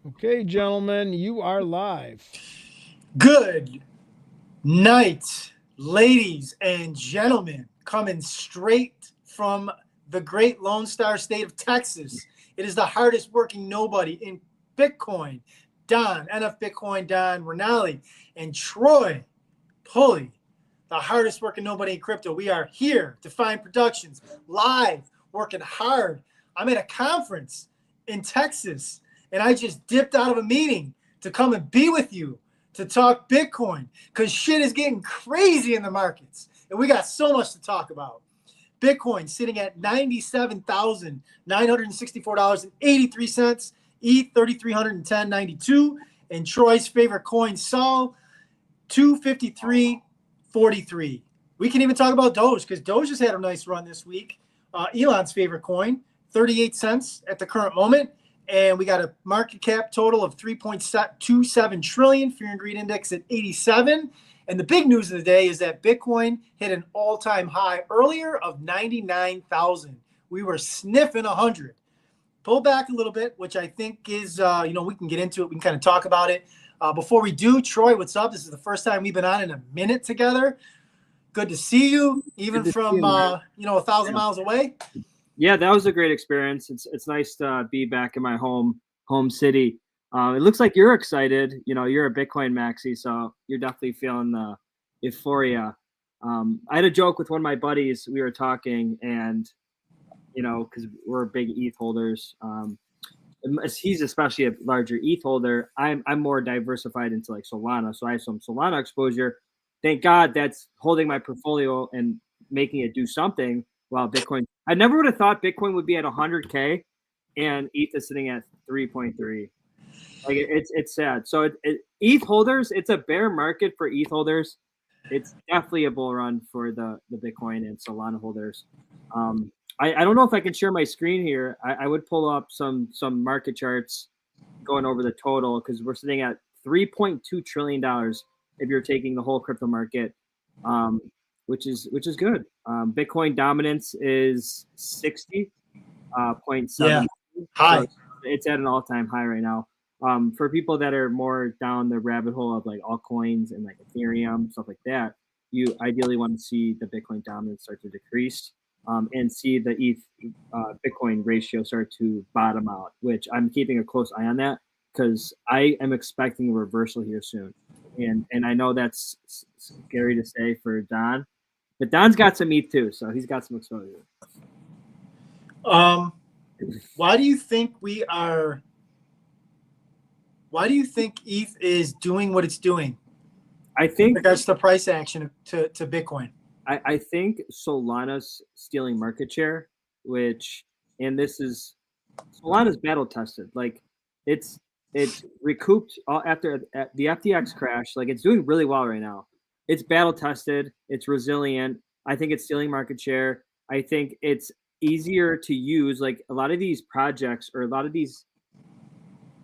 Okay, gentlemen, you are live. Good night, ladies and gentlemen, coming straight from the great Lone Star State of Texas. It is the hardest working nobody in Bitcoin. Don, NF Bitcoin, Don Rinaldi, and Troy Pulley, the hardest working nobody in crypto. We are here, Defion Productions, live, working hard. I'm at a conference in Texas, and I just dipped out of a meeting to come and be with you to talk Bitcoin because shit is getting crazy in the markets, and we got so much to talk about. Bitcoin sitting at $97,964.83, ETH 3,310.92, and Troy's favorite coin, Sol, 253.43. We can even talk about Doge because Doge has had a nice run this week. Elon's favorite coin, 38 cents at the current moment. And we got a market cap total of 3.27 trillion, fear and greed index at 87. And the big news of the day is that Bitcoin hit an all-time high earlier of 99,000. We were sniffing 100. Pull back a little bit, which I think is, we can get into it. We can kind of talk about it. Before we do, Troy, what's up? This is the first time we've been on in a minute together. Good to see you, even from, 1,000 miles away. Yeah, that was a great experience. It's nice to be back in my home city. It looks like you're excited. You're a Bitcoin maxi, so you're definitely feeling the euphoria. I had a joke with one of my buddies. We were talking, and because we're big ETH holders. He's especially a larger ETH holder. I'm more diversified into like Solana, so I have some Solana exposure. Thank God that's holding my portfolio and making it do something. While Bitcoin, I never would have thought Bitcoin would be at 100K, and ETH is sitting at 3.3. Like it's sad. So ETH holders, it's a bear market for ETH holders. It's definitely a bull run for the Bitcoin and Solana holders. I don't know if I can share my screen here. I would pull up some market charts going over the total because we're sitting at $3.2 trillion if you're taking the whole crypto market, which is good. Bitcoin dominance is 60.7. Yeah, high. So it's at an all-time high right now. For people that are more down the rabbit hole of like altcoins and like Ethereum, stuff like that, you ideally want to see the Bitcoin dominance start to decrease. And see the ETH Bitcoin ratio start to bottom out, which I'm keeping a close eye on that because I am expecting a reversal here soon. And I know that's scary to say for Don, but Don's got some ETH too, so he's got some exposure. Why do you think ETH is doing what it's doing? I think in regards to price action to Bitcoin. I think Solana's stealing market share, Solana's battle tested. Like it's recouped after the FTX crash. Like it's doing really well right now. It's battle tested. It's resilient. I think it's stealing market share. I think it's easier to use. Like a lot of these projects or a lot of these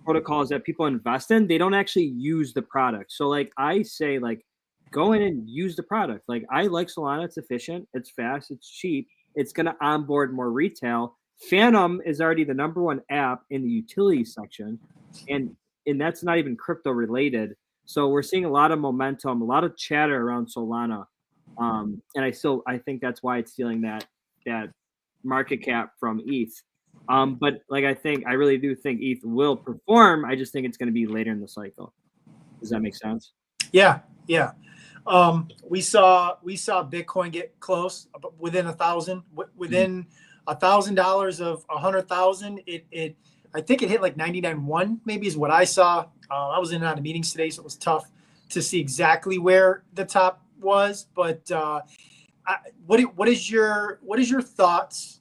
protocols that people invest in, they don't actually use the product. So like I say, like, go in and use the product. Like I like Solana. It's efficient. It's fast. It's cheap. It's going to onboard more retail. Phantom is already the #1 app in the utility section. And that's not even crypto related. So we're seeing a lot of momentum, a lot of chatter around Solana. And I think that's why it's stealing that market cap from ETH. But like I really do think ETH will perform. I just think it's going to be later in the cycle. Does that make sense? Yeah. We saw Bitcoin get close within 1,000, within $1,000 of 100,000. I think it hit like 99.1 maybe is what I saw. I was in and out of meetings today, so it was tough to see exactly where the top was. But what is your thoughts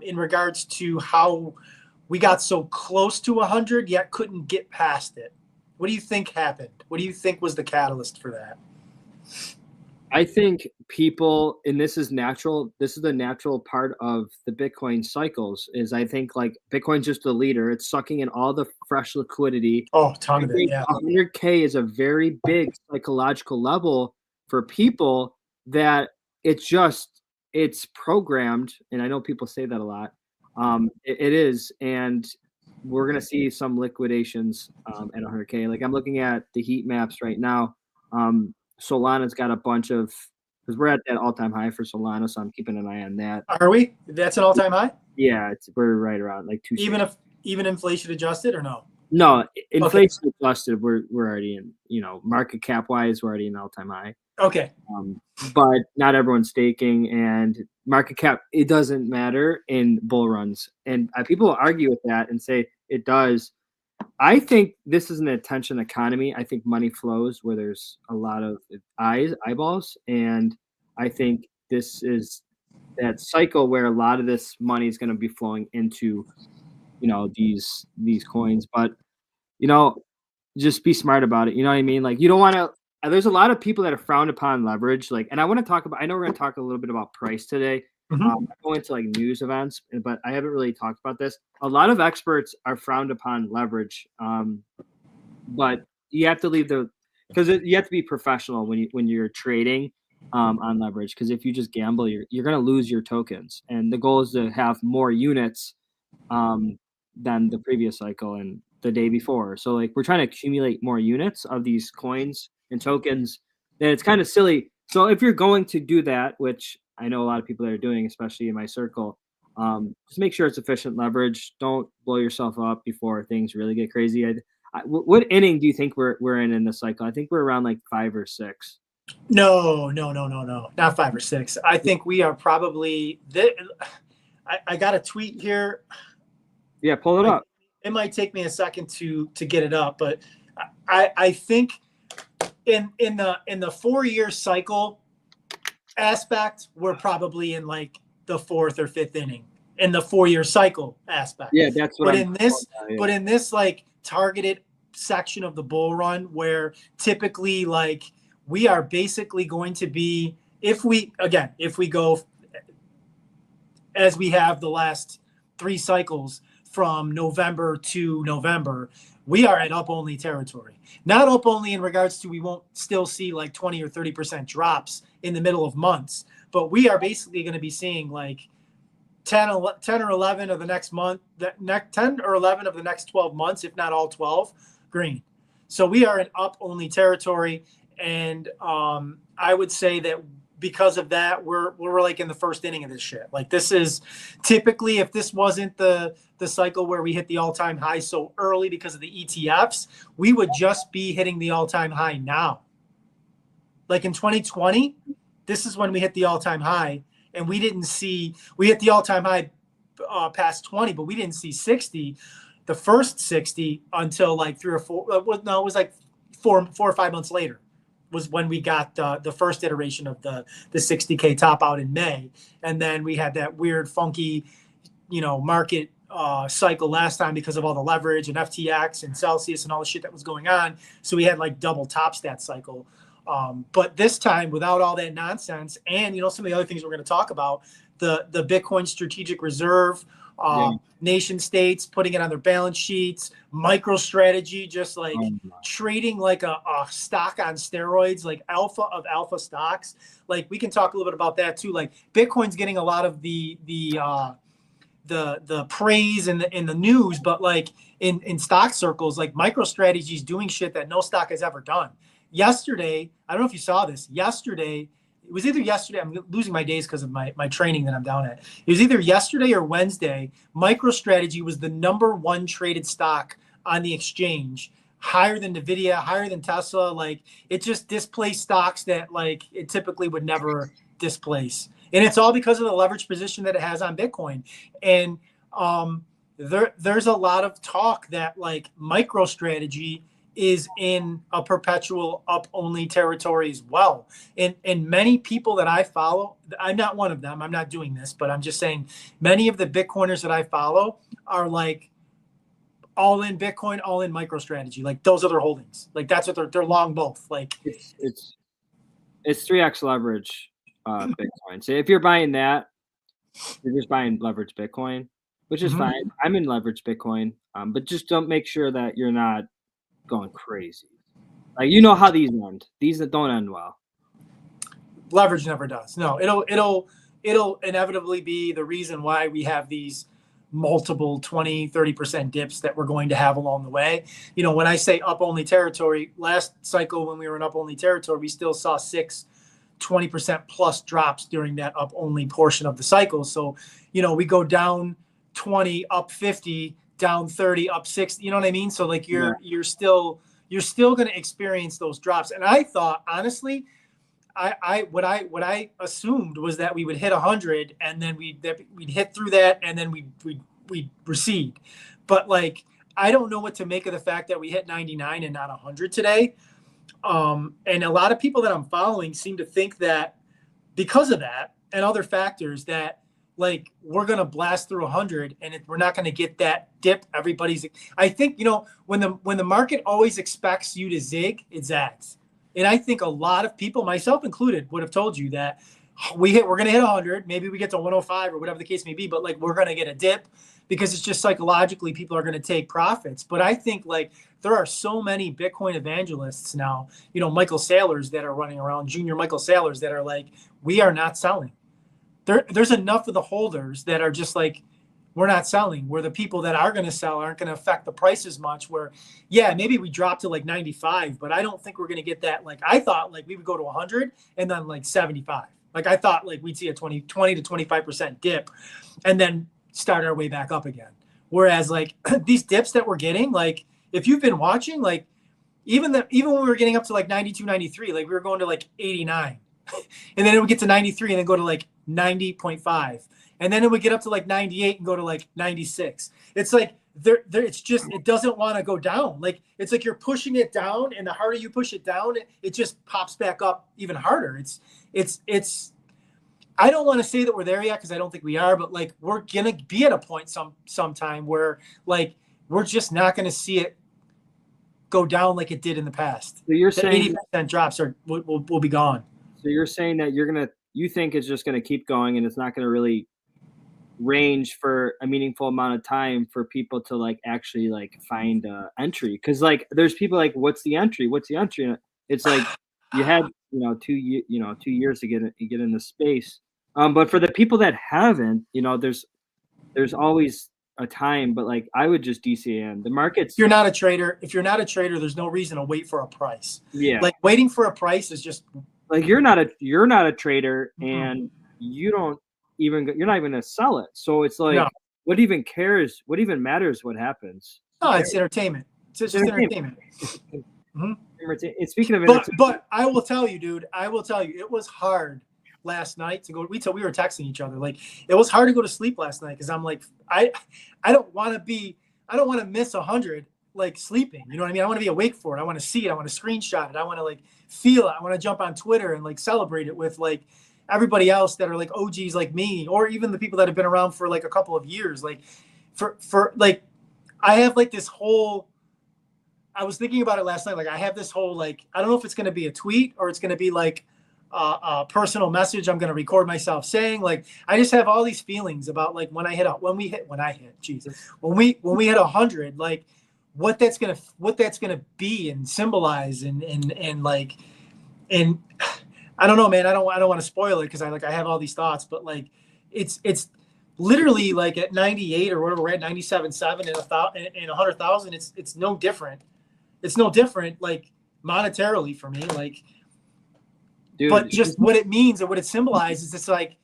in regards to how we got so close to 100 yet couldn't get past it? What do you think happened? What do you think was the catalyst for that? I think people, and this is natural, this is the natural part of the Bitcoin cycles, is I think like Bitcoin's just a leader. It's sucking in all the fresh liquidity. Oh, ton of it, yeah. 100K is a very big psychological level for people that it's programmed, and I know people say that a lot. It is, and we're gonna see some liquidations at 100K. Like I'm looking at the heat maps right now. Solana's got a bunch of, because we're at that all-time high for Solana, so I'm keeping an eye on that. Are we? That's an all-time high? Yeah, we're right around like 260. Even inflation adjusted or no? No, inflation adjusted, we're already in, market cap wise, we're already in all-time high. Okay. But not everyone's staking, and market cap, it doesn't matter in bull runs. And people argue with that and say it does. I think this is an attention economy. I think money flows where there's a lot of eyeballs. And I think this is that cycle where a lot of this money is going to be flowing into, these coins. But, just be smart about it. You know what I mean? Like, you don't want to, there's a lot of people that are frowned upon leverage. Like, and I want to talk about, I know we're going to talk a little bit about price today. I go into like news events, but I haven't really talked about this. A lot of experts are frowned upon leverage, but you have to leave because you have to be professional when you're trading on leverage. Because if you just gamble, you're going to lose your tokens, and the goal is to have more units than the previous cycle and the day before. So like we're trying to accumulate more units of these coins and tokens, and it's kind of silly. So if you're going to do that, which I know a lot of people that are doing, especially in my circle, just make sure it's efficient leverage. Don't blow yourself up before things really get crazy. What inning do you think we're in the cycle? I think we're around like 5 or 6. No, not 5 or 6. I think we are probably. I got a tweet here. Yeah, pull it up. It might take me a second to get it up, but I think in the 4-year cycle aspect, we're probably in like the 4th or 5th inning in the 4-year cycle aspect. Yeah, that's what. But in this like targeted section of the bull run, where typically like we are basically going to be, if we go as we have the last 3 cycles from November to November, we are at up only territory. Not up only in regards to we won't still see like 20 or 30% drops in the middle of months, but we are basically going to be seeing like 10 or 11 of the next month, 10 or 11 of the next 12 months, if not all 12, green. So we are in up only territory. And I would say that because of that, we're like in the first inning of this shit. Like this is typically, if this wasn't the cycle where we hit the all-time high so early because of the ETFs, we would just be hitting the all-time high now. Like in 2020, this is when we hit the all-time high, and we hit the all-time high past 20, but we didn't see 60, the first 60 until like 3 or 4. No, it was like 4 or 5 months later was when we got the first iteration of the 60K top out in May. And then we had that weird, funky, market cycle last time because of all the leverage and FTX and Celsius and all the shit that was going on. So we had like double tops that cycle. But this time, without all that nonsense, and some of the other things we're going to talk about, the Bitcoin strategic reserve, nation states putting it on their balance sheets, MicroStrategy just like trading like a stock on steroids, like alpha of alpha stocks. Like we can talk a little bit about that too. Like Bitcoin's getting a lot of the praise in the news, but like in stock circles, like MicroStrategy is doing shit that no stock has ever done. Yesterday, I don't know if you saw this. It was either yesterday. I'm losing my days because of my training that I'm down at. It was either yesterday or Wednesday. MicroStrategy was the #1 traded stock on the exchange, higher than Nvidia, higher than Tesla. Like it just displaced stocks that like it typically would never displace, and it's all because of the leverage position that it has on Bitcoin. And there's a lot of talk that like MicroStrategy is in a perpetual up-only territory as well. And many people that I follow, I'm not one of them, I'm not doing this, but I'm just saying many of the Bitcoiners that I follow are like all in Bitcoin, all in MicroStrategy. Like those are their holdings. Like that's what they're long both. Like it's 3x leverage Bitcoin. So if you're buying that, you're just buying leverage Bitcoin, which is fine. I'm in leverage Bitcoin, but just don't make sure that you're not going crazy. Like how these end. These that don't end well. Leverage never does. No, it'll inevitably be the reason why we have these multiple 20-30% dips that we're going to have along the way. You know, when I say up only territory, last cycle when we were in up only territory, we still saw 20% plus drops during that up only portion of the cycle. So, you know, we go down 20, up 50, down 30, up 60, you know what I mean? So like you're still going to experience those drops. And I thought, honestly, what I assumed was that we would hit 100 and then we'd hit through that and then we'd recede. But like, I don't know what to make of the fact that we hit 99 and not 100 today. And a lot of people that I'm following seem to think that because of that and other factors that like we're going to blast through 100 and we're not going to get that dip. I think, you know, when the market always expects you to zig, it zags. And I think a lot of people, myself included, would have told you that we're going to hit 100. Maybe we get to 105 or whatever the case may be, but like we're going to get a dip because it's just psychologically people are going to take profits. But I think like there are so many Bitcoin evangelists now, you know, Michael Saylors that are running around, junior Michael Saylors that are like, we are not selling. There's enough of the holders that are just like, we're not selling, where the people that are going to sell aren't going to affect the price as much, where, yeah, maybe we drop to like 95, but I don't think we're going to get that. Like I thought like we would go to 100 and then like 75. Like I thought like we'd see a 20 to 25% dip and then start our way back up again. Whereas like these dips that we're getting, like if you've been watching, like even when we were getting up to like 92, 93, like we were going to like 89 and then it would get to 93 and then go to like 90.5. And then it would get up to like 98 and go to like 96. It's like it's just, it doesn't want to go down. Like it's like you're pushing it down, and the harder you push it down, it just pops back up even harder. It's I don't want to say that we're there yet because I don't think we are, but like we're gonna be at a point sometime where like we're just not gonna see it go down like it did in the past. So you're saying 80% drops will be gone. So you're saying that you think it's just gonna keep going and it's not gonna really range for a meaningful amount of time for people to like actually like find entry, because like there's people like, what's the entry, it's like you had 2 years to get in the space, but for the people that haven't, there's always a time, but like I would just DCN the markets. If you're not a trader, there's no reason to wait for a price. Yeah, like waiting for a price is just like you're not a trader, and you're not even gonna sell it. So it's like, no. What even matters what happens? No, it's entertainment. It's just entertainment. And speaking of but I will tell you, dude, it was hard last night to go. We were texting each other. Like it was hard to go to sleep last night because I'm like, I don't want to miss 100 like sleeping. You know what I mean? I want to be awake for it. I want to see it. I want to screenshot it. I want to like feel it. I want to jump on Twitter and like celebrate it with like everybody else that are like OGs like me, or even the people that have been around for like a couple of years. Like for like, I have like this whole, I was thinking about it last night. Like I have this whole, like, I don't know if it's going to be a tweet or it's going to be like a personal message I'm going to record myself saying. Like, I just have all these feelings about like when we hit 100, like what that's going to be and symbolize and like, and I don't know, man. I don't want to spoil it because I have all these thoughts, but like it's literally like at 98 or whatever we're at, 97.7 and 100,000. It's no different. It's no different, like monetarily for me, like. Dude, but just what it means and what it symbolizes, it's like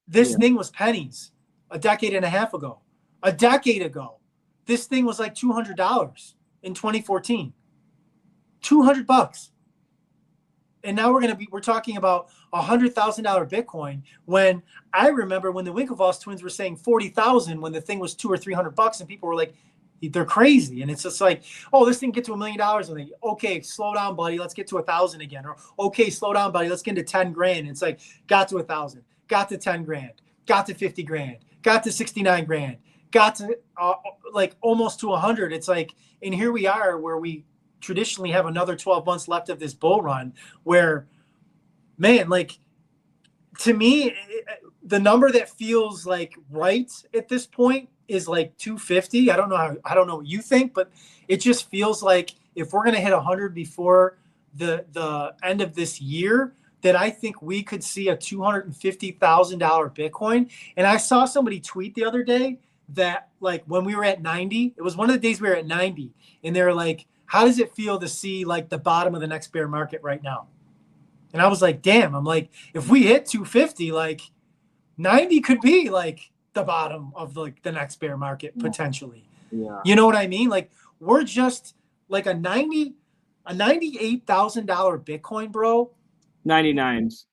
this thing was pennies a decade and a half ago. A decade ago, this thing was like $200 in 2014. $200. And now we're talking about $100,000 Bitcoin. When I remember when the Winklevoss twins were saying 40,000 when the thing was $200 or $300, and people were like, they're crazy. And it's just like, oh, this thing get to $1 million. And they, okay, slow down, buddy. Let's get to 1,000 again. Or okay, slow down, buddy. Let's get to 10 grand. And it's like, got to 1,000, got to 10 grand, got to 50 grand, got to 69 grand, got to like almost to 100. It's like, and here we are where we traditionally have another 12 months left of this bull run where, man, like to me, the number that feels like right at this point is like 250. I don't know what you think, but it just feels like if we're going to hit 100 before the end of this year, that I think we could see a $250,000 Bitcoin. And I saw somebody tweet the other day that like when we were at 90, it was one of the days we were at 90, and they were like, how does it feel to see like the bottom of the next bear market right now? And I was like, damn, I'm like, if we hit 250, like 90 could be like the bottom of like the next bear market potentially. Yeah. You know what I mean? Like we're just like a $98,000 Bitcoin, bro. 99s.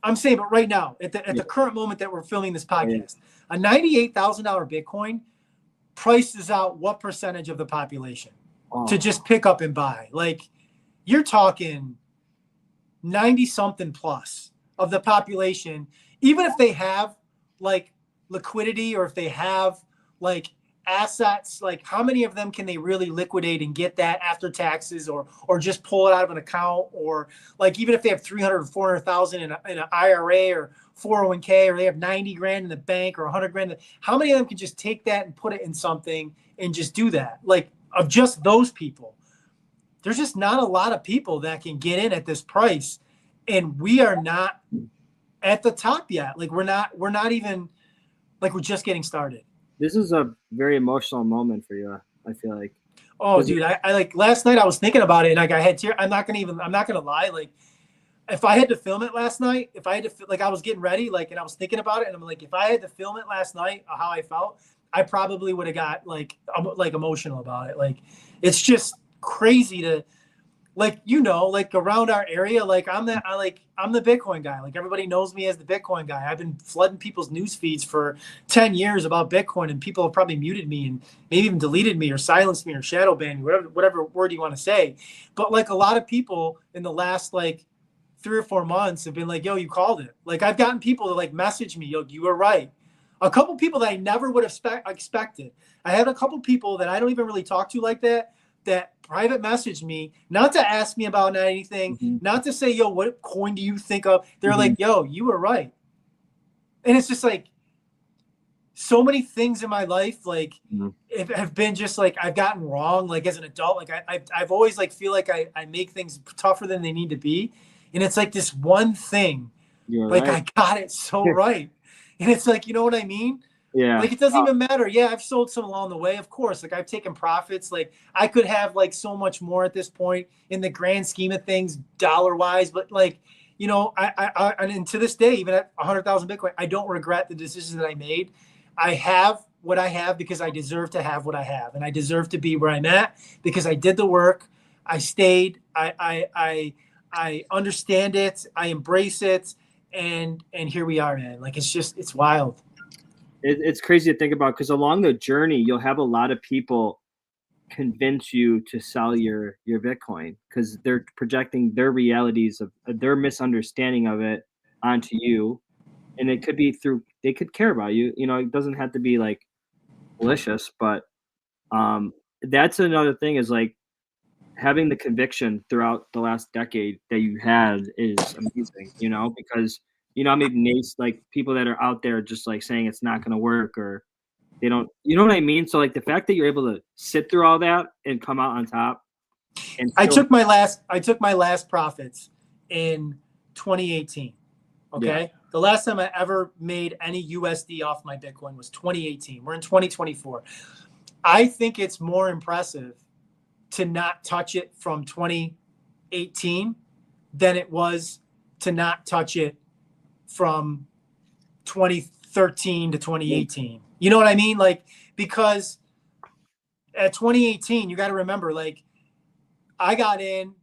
I'm saying, but right now, at the current moment that we're filming this podcast, a $98,000 Bitcoin prices out what percentage of the population to just pick up and buy? Like you're talking 90 something plus of the population, even if they have like liquidity or if they have like assets, like how many of them can they really liquidate and get that after taxes or just pull it out of an account, or like even if they have 300 or 400,000 in an IRA or 401k, or they have 90 grand in the bank or 100 grand, how many of them can just take that and put it in something and just do that? Like of just those people, there's just not a lot of people that can get in at this price, and we are not at the top yet. Like we're not even, like we're just getting started. This is a very emotional moment for you, I feel like. Oh, dude, I like last night I was thinking about it, and like I had tears. I'm not gonna lie. Like if I had to film it last night, if I had to, like I was getting ready, like, and I was thinking about it, and I'm like, if I had to film it last night, how I felt, I probably would have got like emotional about it. Like it's just crazy to, like, you know, like around our area, like I'm the Bitcoin guy. Like everybody knows me as the Bitcoin guy. I've been flooding people's news feeds for 10 years about Bitcoin, and people have probably muted me and maybe even deleted me or silenced me or shadow banned me, whatever word you want to say. But like a lot of people in the last like 3 or 4 months have been like, yo, you called it. Like I've gotten people to like message me, yo, you were right. A couple people that I never would have expected. I had a couple people that I don't even really talk to like that private messaged me, not to ask me about anything, not to say, yo, what coin do you think of? They're like, yo, you were right. And it's just like so many things in my life, like have been just like I've gotten wrong, like as an adult. Like I've always like feel like I make things tougher than they need to be. And it's like this one thing, like I got it so right. And it's like, you know what I mean? Yeah. Like it doesn't even matter. Yeah, I've sold some along the way, of course. Like I've taken profits. Like I could have like so much more at this point in the grand scheme of things, dollar wise. But like, you know, I and to this day, even at 100,000 Bitcoin, I don't regret the decisions that I made. I have what I have because I deserve to have what I have, and I deserve to be where I'm at because I did the work. I stayed. I understand it. I embrace it, and here we are, man. Like it's wild. It's crazy to think about, because along the journey, you'll have a lot of people convince you to sell your Bitcoin because they're projecting their realities of their misunderstanding of it onto you. And it could be through, they could care about you. You know, it doesn't have to be like malicious, but that's another thing is like having the conviction throughout the last decade that you had is amazing, you know, because you know, maybe like people that are out there just like saying it's not going to work or they don't, you know what I mean? So like the fact that you're able to sit through all that and come out on top. And I took my last profits in 2018. Okay. Yeah. The last time I ever made any USD off my Bitcoin was 2018. We're in 2024. I think it's more impressive to not touch it from 2018 than it was to not touch it from 2013 to 2018. You know what I mean? Like, because at 2018, you got to remember, like, I got in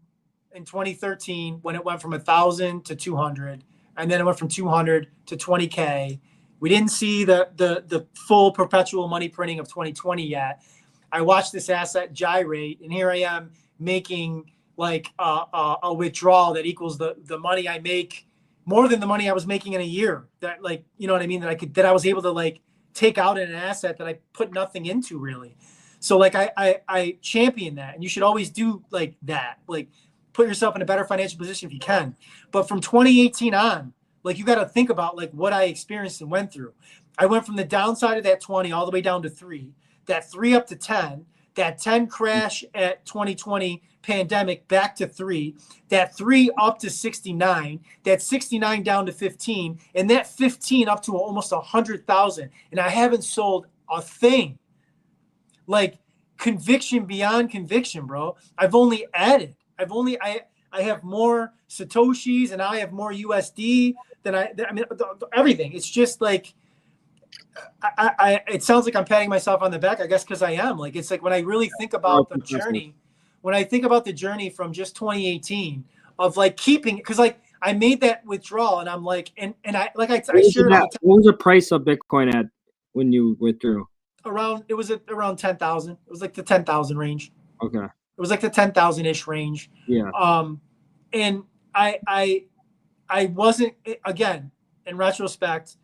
2013 when it went from 1,000 to 200, and then it went from 200 to 20K. We didn't see the full perpetual money printing of 2020 yet. I watched this asset gyrate, and here I am making like a withdrawal that equals the money I make, more than the money I was making in a year. That, like, you know what I mean? That I was able to like take out in an asset that I put nothing into really. So like I champion that, and you should always do like that. Like put yourself in a better financial position if you can. But from 2018 on, like you got to think about like what I experienced and went through. I went from the downside of that 20 all the way down to 3, that 3 up to 10, that 10 crash at 2020 pandemic back to 3, that 3 up to 69, that 69 down to 15, and that 15 up to almost 100,000. And I haven't sold a thing. Like, conviction beyond conviction, bro. I've only added. I have more Satoshis and I have more USD than I mean, everything. It's just like, it sounds like I'm patting myself on the back, I guess, because I am. Like, it's like when I really think about the journey, when I think about the journey from just 2018 of like keeping, because like I made that withdrawal and I'm like, and I shared all the time. What was the price of Bitcoin at when you withdrew? It was at around 10,000. It was like the 10,000 range. Okay. It was like the 10,000-ish range. Yeah. And I wasn't, again, in retrospect,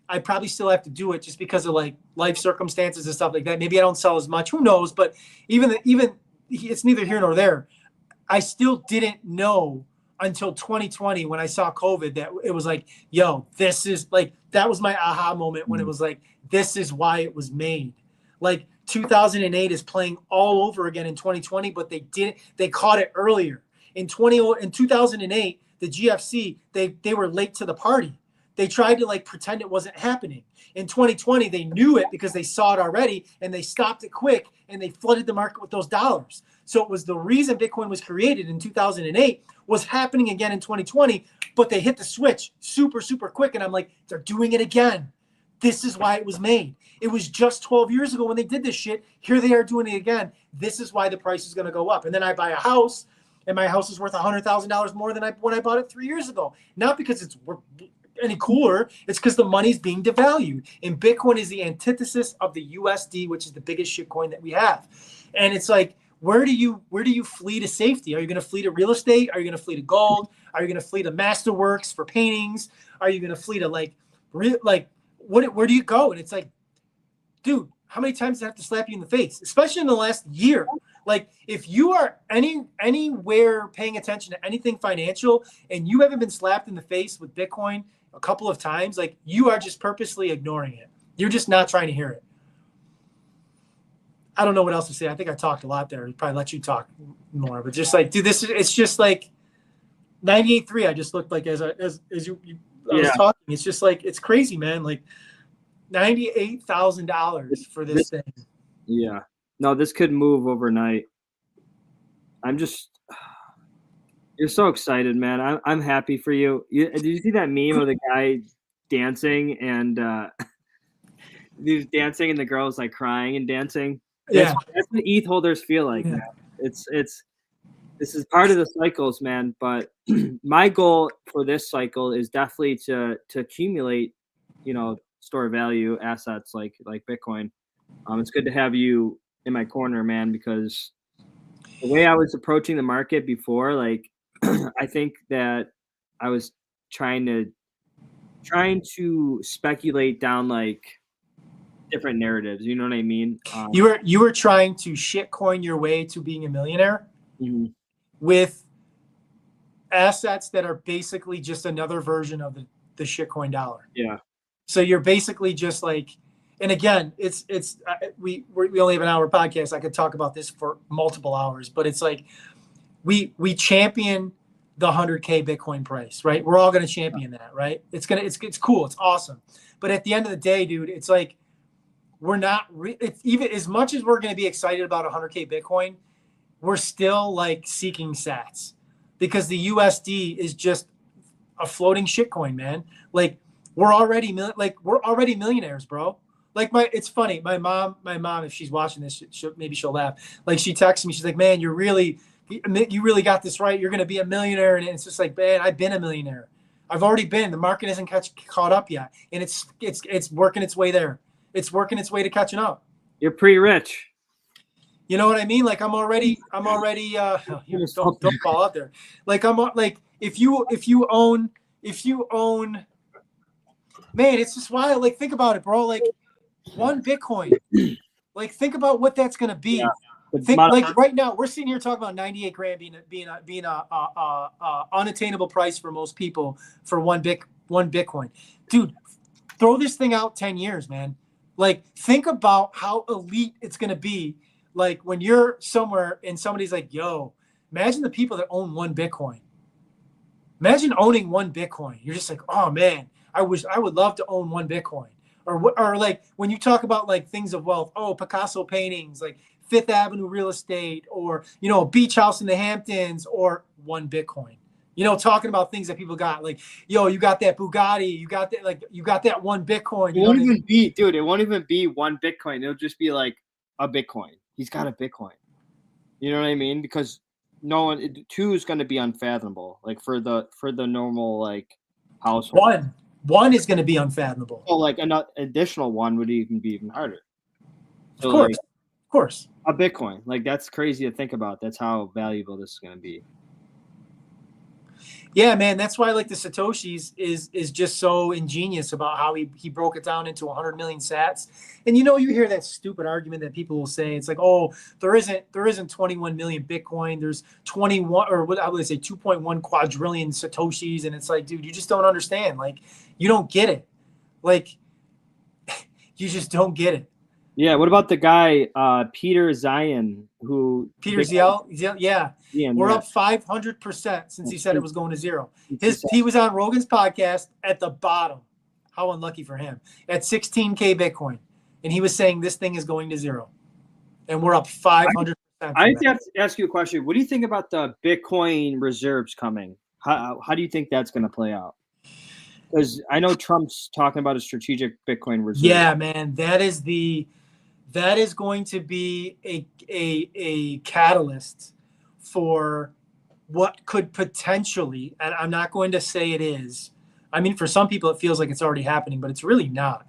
I probably still have to do it just because of like life circumstances and stuff like that. Maybe I don't sell as much, who knows? But even it's neither here nor there. I still didn't know until 2020 when I saw COVID that it was like, yo, this is like, that was my aha moment when it was like, this is why it was made. Like 2008 is playing all over again in 2020, but they caught it earlier. In 2008, the GFC, they were late to the party. They tried to like pretend it wasn't happening. In 2020, they knew it because they saw it already and they stopped it quick and they flooded the market with those dollars. So it was the reason Bitcoin was created in 2008 was happening again in 2020, but they hit the switch super, super quick. And I'm like, they're doing it again. This is why it was made. It was just 12 years ago when they did this shit. Here they are doing it again. This is why the price is going to go up. And then I buy a house and my house is worth $100,000 more than when I bought it 3 years ago. Not because it's any cooler, it's because the money's being devalued. And Bitcoin is the antithesis of the USD, which is the biggest shitcoin that we have. And it's like, where do you flee to safety? Are you going to flee to real estate? Are you going to flee to gold? Are you going to flee to Masterworks for paintings? Are you going to flee to where do you go? And it's like, dude, how many times do I have to slap you in the face? Especially in the last year. Like, if you are anywhere paying attention to anything financial and you haven't been slapped in the face with Bitcoin a couple of times, like, you are just purposely ignoring it. You're just not trying to hear it. I don't know what else to say. I think I talked a lot there. I'd probably let you talk more, but just like, dude, it's just like 98.3. I just looked like as you I was talking. It's just like, it's crazy, man. Like $98,000 for this thing. Yeah. No, this could move overnight. You're so excited, man. I'm happy for you. Did you see that meme of the guy dancing and he's dancing and the girl's like crying and dancing? Yeah. That's what ETH holders feel like, man. This is part of the cycles, man. But my goal for this cycle is definitely to accumulate, store value assets like Bitcoin. It's good to have you in my corner, man, because the way I was approaching the market before, like, I think that I was trying to speculate down like different narratives. You know what I mean? You were trying to shitcoin your way to being a millionaire with assets that are basically just another version of the shitcoin dollar. Yeah. So you're basically just like, and again, we only have an hour podcast. I could talk about this for multiple hours, but it's like we champion the 100K Bitcoin price, right? We're all going to champion that, right? It's cool. It's awesome. But at the end of the day, dude, it's like, we're not even as much as we're going to be excited about 100K Bitcoin, we're still like seeking sats because the USD is just a floating shitcoin, man. Like we're already millionaires, bro. Like it's funny. My mom, if she's watching this, maybe she'll laugh. Like she texts me, she's like, "Man, you really got this right. You're going to be a millionaire." And it's just like, man, I've been a millionaire. I've already been. The market isn't caught up yet, and it's working its way there. It's working its way to catching up. You're pretty rich. You know what I mean? Like I'm already don't fall out there. Like if you own man, it's just wild. Like think about it, bro. Like one Bitcoin. Like think about what that's gonna be. Yeah. Think like right now we're sitting here talking about 98 grand being a unattainable price for most people for one Bitcoin. Dude, throw this thing out 10 years, man. Like think about how elite it's gonna be like when you're somewhere and somebody's like, yo, imagine the people that own one Bitcoin. Imagine owning one Bitcoin. You're just like, oh man, I would love to own one Bitcoin. Or like when you talk about like things of wealth, oh, Picasso paintings, like Fifth Avenue real estate, or, you know, a beach house in the Hamptons, or one Bitcoin. You know, talking about things that people got, like, yo, you got that Bugatti, you got that, like, you got that one Bitcoin. It won't even be, dude. It won't even be one Bitcoin. It'll just be like a Bitcoin. He's got a Bitcoin. You know what I mean? Because no one, two is going to be unfathomable. Like for the normal like household. One is going to be unfathomable. So like an additional one would be even harder. So of course. A Bitcoin, like that's crazy to think about. That's how valuable this is going to be. Yeah, man, that's why like the Satoshis is just so ingenious about how he broke it down into 100 million sats. And you know, you hear that stupid argument that people will say, it's like, oh, there isn't 21 million Bitcoin, there's 21, or what I would say 2.1 quadrillion Satoshis, and it's like, dude, you just don't understand. Like, you don't get it. Like, you just don't get it. Yeah. What about the guy Peter Zion, who Peter Ziel? Yeah. We're up 500% since he said it was going to zero. He was on Rogan's podcast at the bottom. How unlucky for him. At 16K Bitcoin. And he was saying this thing is going to zero. And we're up 500%. I have to ask you a question. What do you think about the Bitcoin reserves coming? How do you think that's going to play out? Because I know Trump's talking about a strategic Bitcoin reserve. Yeah, man. That is going to be a catalyst for what could potentially, and I'm not going to say it is. I mean, for some people, it feels like it's already happening, but it's really not.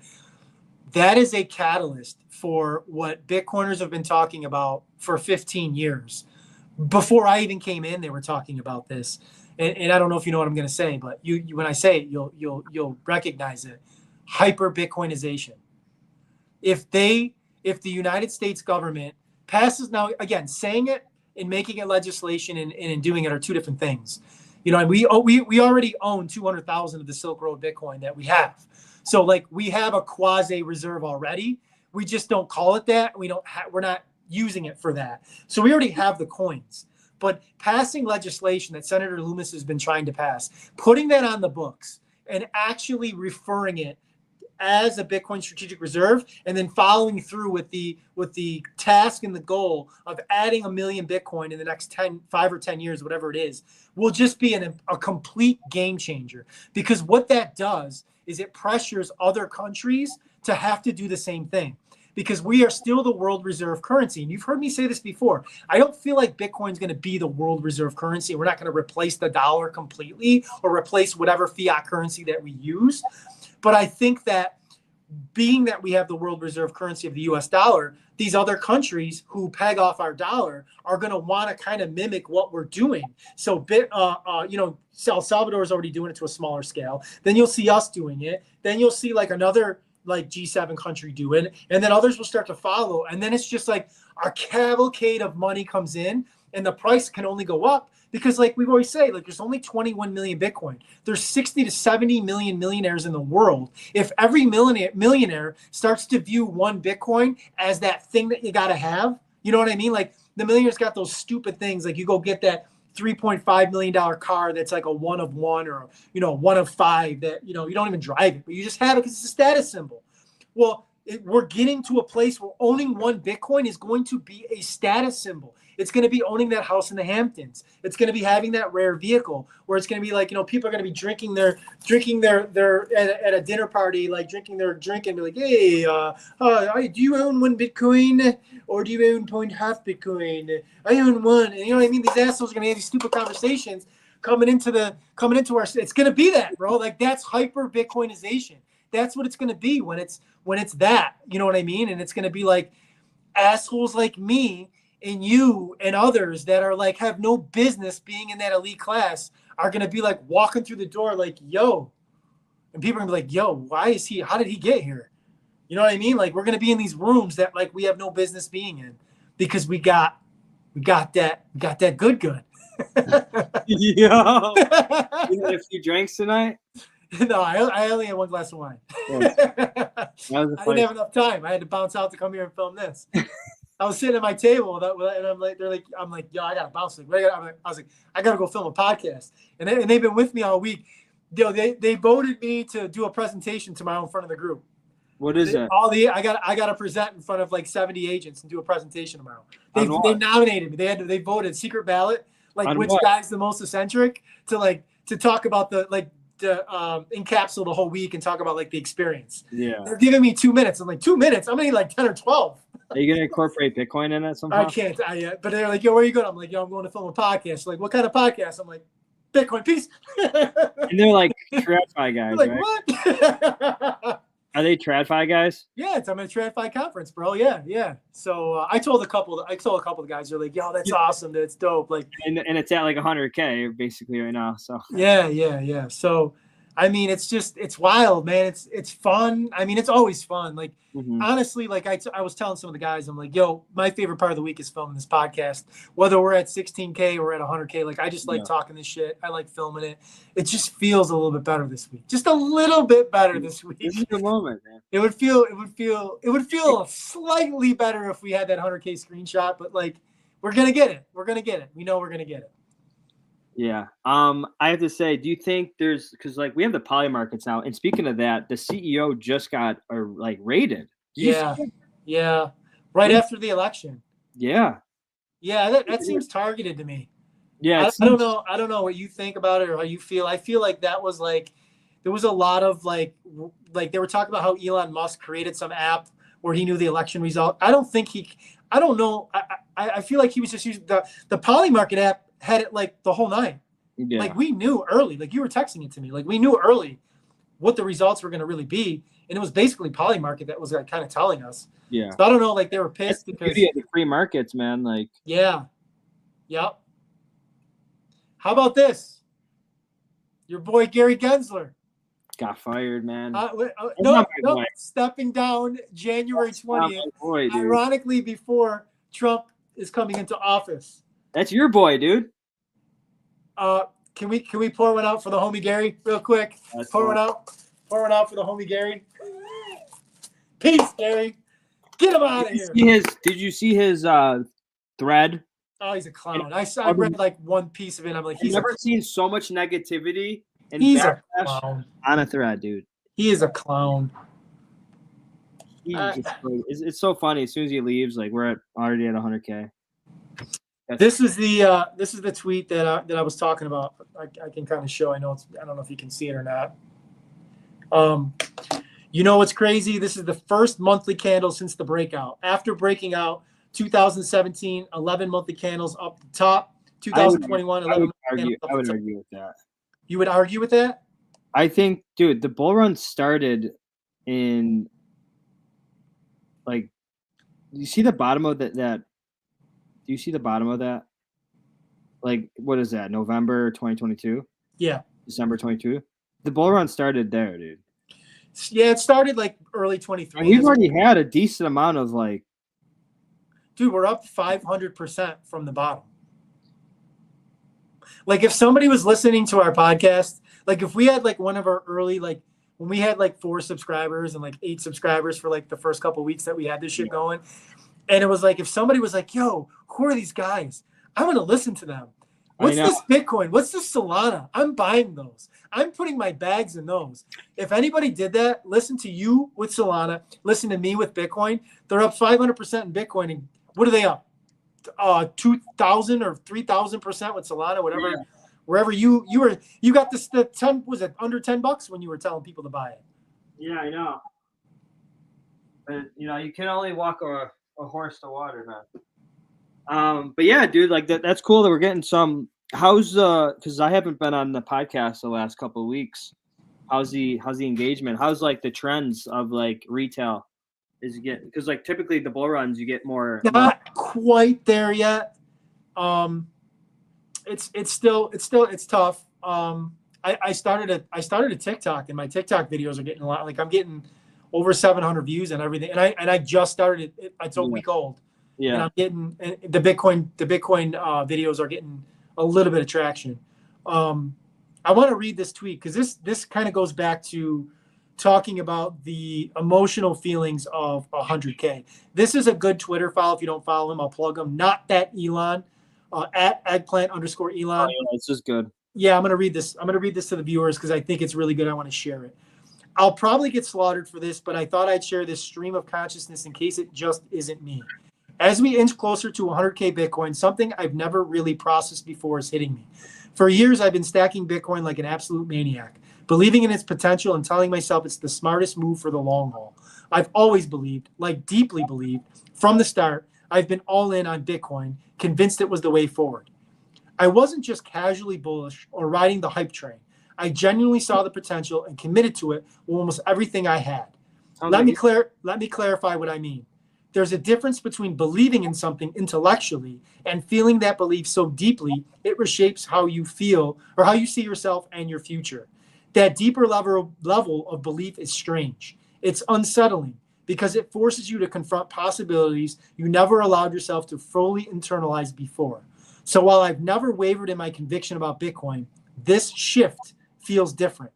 That is a catalyst for what Bitcoiners have been talking about for 15 years. Before I even came in, they were talking about this. And I don't know if you know what I'm going to say, but you when I say it, you'll recognize it. Hyper Bitcoinization. If the United States government passes, now again, saying it and making it legislation and in doing it are two different things. You know, and we already own 200,000 of the Silk Road Bitcoin that we have. So like we have a quasi reserve already. We just don't call it that. We're not using it for that. So we already have the coins. But passing legislation that Senator Loomis has been trying to pass, putting that on the books and actually referring it as a Bitcoin strategic reserve, and then following through with the task and the goal of adding 1 million Bitcoin in the next 5 or 10 years, whatever it is, will just be a complete game changer. Because what that does is it pressures other countries to have to do the same thing. Because we are still the world reserve currency. And you've heard me say this before. I don't feel like Bitcoin's going to be the world reserve currency. We're not going to replace the dollar completely or replace whatever fiat currency that we use. But I think that being that we have the world reserve currency of the US dollar, these other countries who peg off our dollar are going to want to kind of mimic what we're doing. So, El Salvador is already doing it to a smaller scale. Then you'll see us doing it. Then you'll see like another like G7 country do it. And then others will start to follow. And then it's just like a cavalcade of money comes in and the price can only go up. Because like we've always said, like there's only 21 million Bitcoin. There's 60 to 70 million millionaires in the world. If every millionaire starts to view one Bitcoin as that thing that you got to have, you know what I mean? Like the millionaires got those stupid things. Like you go get that $3.5 million car that's like a one of one or, you know, one of five that, you know, you don't even drive it, but you just have it because it's a status symbol. Well, we're getting to a place where owning one Bitcoin is going to be a status symbol. It's going to be owning that house in the Hamptons. It's going to be having that rare vehicle where it's going to be like, you know, people are going to be drinking their at a dinner party, like drinking their drink and be like, hey, do you own one Bitcoin or do you own 0.5 Bitcoin? I own one. And you know what I mean? These assholes are going to have these stupid conversations coming into our, it's going to be that, bro. Like that's hyper Bitcoinization. That's what it's going to be when it's that, you know what I mean? And it's going to be like assholes like me and you and others that are like, have no business being in that elite class are going to be like walking through the door like, yo, and people are going to be like, yo, how did he get here? You know what I mean? Like we're going to be in these rooms that like we have no business being in because we got that good. Yeah. You had a few drinks tonight? No, I only had one glass of wine. I didn't have enough time. I had to bounce out to come here and film this. I was sitting at my table and I'm like, I'm like, yo, I gotta bounce. Like, I was like, I gotta go film a podcast. And they've been with me all week. Yo, they voted me to do a presentation tomorrow in front of the group. What is it? I got to present in front of like 70 agents and do a presentation tomorrow. They nominated me. They voted secret ballot, like on which what? guy's the most eccentric to talk about the encapsulate the whole week and talk about like the experience. Yeah. They're giving me 2 minutes. I'm like, 2 minutes? I'm gonna need like 10 or 12. Are you gonna incorporate Bitcoin in it somehow? I can't. But they're like, yo, where are you going? I'm like, yo, I'm going to film a podcast. Like, what kind of podcast? I'm like, Bitcoin Peace. And they're like TradFi guys, like, right? what? Are they TradFi guys? Yeah, I'm at a TradFi conference, bro. Yeah. So I told a couple of guys, they're like, yo, that's awesome. That's dope. Like, and it's at like 100K basically right now. So yeah. So, I mean, it's wild, man. It's fun. I mean, it's always fun. Like, honestly, like I was telling some of the guys, I'm like, yo, my favorite part of the week is filming this podcast. Whether we're at 16K or at 100K, like I just like talking this shit. I like filming it. It just feels a little bit better this week. Just a little bit better this week. This is the moment, man. It would feel slightly better if we had that 100K screenshot, but like we're gonna get it. We know we're gonna get it. Yeah. I have to say, do you think because like we have the poly markets now, and speaking of that, the CEO just got raided. Yeah. Right after the election. Yeah. Yeah, that seems targeted to me. Yeah. I don't know what you think about it or how you feel. I feel like that was like there was a lot of like they were talking about how Elon Musk created some app where he knew the election result. I don't know. I feel like he was just using the Poly Market app had it like the whole night. Yeah. Like we knew early, like you were texting it to me. Like we knew early what the results were going to really be. And it was basically Poly Market that was like kind of telling us. Yeah. So I don't know, like they were pissed That's because the beauty of the free markets, man. Like, yeah. Yep. How about this? Your boy Gary Gensler got fired, man. No, stepping down January 20th, ironically before Trump is coming into office. That's your boy, dude. Can we pour one out for the homie Gary real quick? Pour one out for the homie Gary. Peace, Gary. Get him out of here. Did you see his thread? Oh, he's a clown. I read like one piece of it. I'm like, I've never seen so much negativity and he's a backlash on a thread, dude. He is a clown. It's so funny. As soon as he leaves, like we're already at 100K. This is the tweet that I was talking about. I can kind of show. I don't know if you can see it or not. You know what's crazy? This is the first monthly candle since the breakout. After breaking out, 2017, 11 monthly candles up the top. 2021, 11 monthly candles up the top. I would argue with that. You would argue with that? I think, dude, the bull run started in like. You see the bottom of that? Do you see the bottom of that? Like, what is that? November 2022? Yeah. December 22? The bull run started there, dude. Yeah, it started like early 23. And we've already had a decent amount of like. Dude, we're up 500% from the bottom. Like if somebody was listening to our podcast, like if we had like one of our early, like when we had like 4 subscribers and like 8 subscribers for like the first couple of weeks that we had this shit going. And it was like, if somebody was like, yo, who are these guys? I'm going to listen to them. What's this Bitcoin? What's this Solana? I'm buying those. I'm putting my bags in those. If anybody did that, listen to you with Solana, listen to me with Bitcoin. They're up 500% in Bitcoin. And what are they up? 2,000 or 3,000% with Solana, whatever. Yeah. Wherever you got this, the 10, was it under $10 when you were telling people to buy it? Yeah, I know. But you can only walk a horse to water, man. But yeah, dude, like that's cool that we're getting some. How's because I haven't been on the podcast the last couple of weeks. How's the engagement? How's like the trends of like retail? Is it get because like typically the bull runs you get more. Not quite there yet. It's still tough. I started a TikTok and my TikTok videos are getting a lot. Like I'm getting over 700 views and everything. And I just started it. It's a week old. Yeah. And I'm getting the Bitcoin videos are getting a little bit of traction. I want to read this tweet because this kind of goes back to talking about the emotional feelings of 100K. This is a good Twitter follow. If you don't follow him, I'll plug him. Not that Elon, at eggplant_Elon. yeah, it's just good. Yeah, I'm going to read this. I'm going to read this to the viewers because I think it's really good. I want to share it. I'll probably get slaughtered for this, but I thought I'd share this stream of consciousness in case it just isn't me. As we inch closer to 100K Bitcoin, something I've never really processed before is hitting me. For years, I've been stacking Bitcoin like an absolute maniac, believing in its potential and telling myself it's the smartest move for the long haul. I've always believed, like deeply believed, from the start, I've been all in on Bitcoin, convinced it was the way forward. I wasn't just casually bullish or riding the hype train. I genuinely saw the potential and committed to it with almost everything I had. Let me clarify what I mean. There's a difference between believing in something intellectually and feeling that belief so deeply it reshapes how you feel or how you see yourself and your future. That deeper level of belief is strange. It's unsettling because it forces you to confront possibilities you never allowed yourself to fully internalize before. So while I've never wavered in my conviction about Bitcoin, this shift feels different.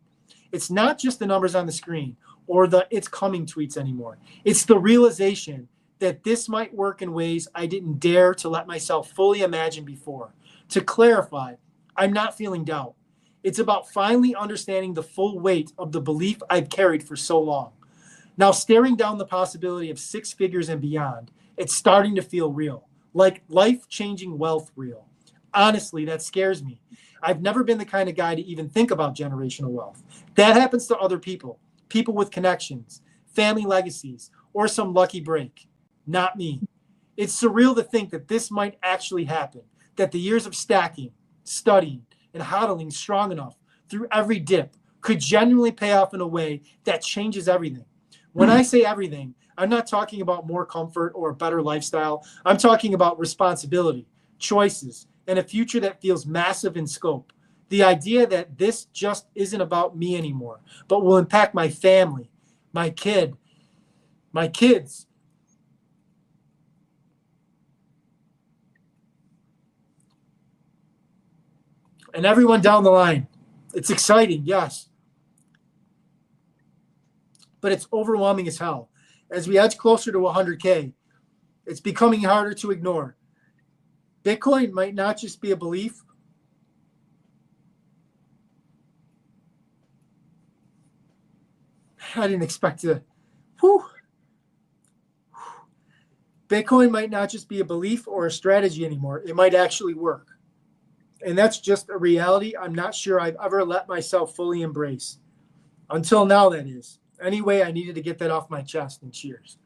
It's not just the numbers on the screen or the "it's coming" tweets anymore. It's the realization that this might work in ways I didn't dare to let myself fully imagine before. To clarify, I'm not feeling doubt. It's about finally understanding the full weight of the belief I've carried for so long. Now, staring down the possibility of 6 figures and beyond, it's starting to feel real, like life-changing wealth real. Honestly, that scares me. I've never been the kind of guy to even think about generational wealth. That happens to other people, people with connections, family legacies, or some lucky break. Not me. It's surreal to think that this might actually happen, that the years of stacking, studying, and hodling strong enough through every dip could genuinely pay off in a way that changes everything. When I say everything, I'm not talking about more comfort or a better lifestyle. I'm talking about responsibility, choices, and a future that feels massive in scope. The idea that this just isn't about me anymore, but will impact my family, my kids, and everyone down the line. It's exciting, yes, but it's overwhelming as hell. As we edge closer to 100K, it's becoming harder to ignore. Bitcoin might not just be a belief. I didn't expect to. Whew. Bitcoin might not just be a belief or a strategy anymore. It might actually work. And that's just a reality I'm not sure I've ever let myself fully embrace. Until now, that is. Anyway, I needed to get that off my chest, and cheers.